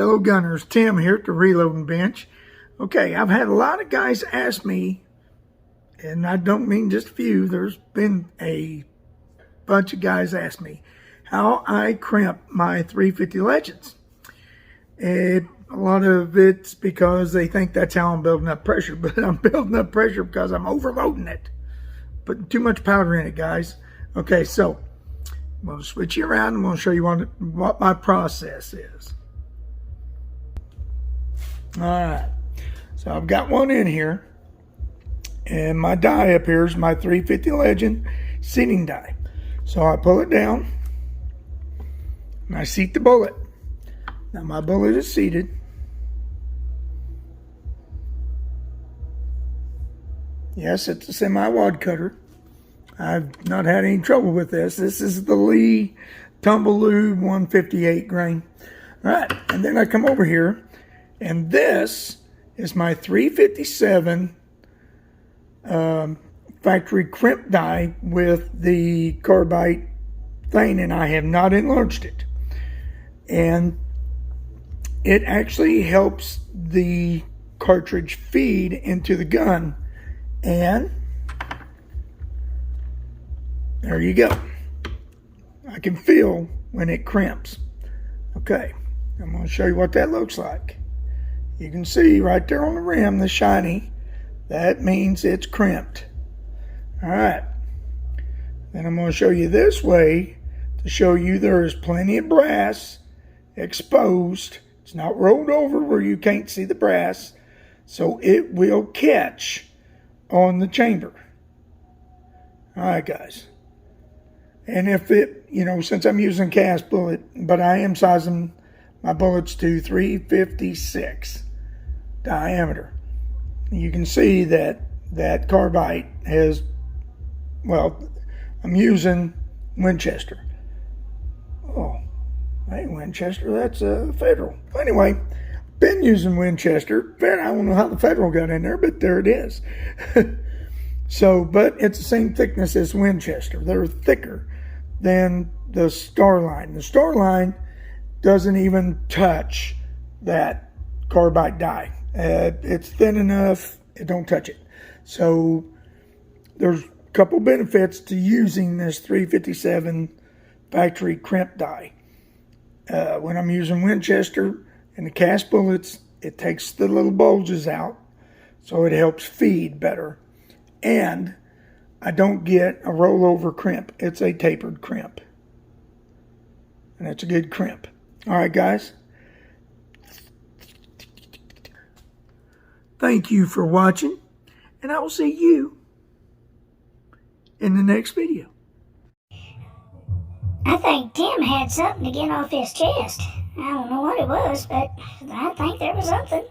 fellow gunners, Tim here at the Reloading Bench. Okay, I've had a lot of guys ask me, and I don't mean just a few, there's been a bunch of guys ask me how I crimp my 350 Legends. A lot of it's because they think that's how I'm building up pressure, but I'm building up pressure because I'm overloading it. Putting too much powder in it, guys. Okay, so I'm going to switch you around. I'm going to show you what my process is. All right, so I've got one in here, and my die up here is my 350 Legend seating die. So I pull it down, and I seat the bullet. Now my bullet is seated. Yes, it's a semi-wad cutter. I've not had any trouble with this. This is the Lee Tumble Lube 158 grain. All right, and then I come over here, and this is my 357 factory crimp die with the carbide thing, and I have not enlarged it. And it actually helps the cartridge feed into the gun, and there you go. I can feel when it crimps. Okay, I'm going to show you what that looks like. You can see right there on the rim, the shiny, that means it's crimped. All right, then I'm going to show you this way to show you there is plenty of brass exposed. It's not rolled over where you can't see the brass, so it will catch on the chamber. All right, guys. And if it, since I'm using cast bullet, but I am sizing my bullets to 356 diameter. You can see that that carbide has, well, I'm using Winchester. Oh, that ain't Winchester, that's Federal. Anyway, been using Winchester. I don't know how the Federal got in there, but there it is. So, but it's the same thickness as Winchester. They're thicker than the Starline. The Starline doesn't even touch that carbide die. It's thin enough, it don't touch it. So there's a couple benefits to using this 357 factory crimp die. When I'm using Winchester and the cast bullets, it takes the little bulges out, so it helps feed better. And I don't get a rollover crimp. It's a tapered crimp. And it's a good crimp. All right, guys. Thank you for watching, and I will see you in the next video. I think Tim had something to get off his chest. I don't know what it was, but I think there was something.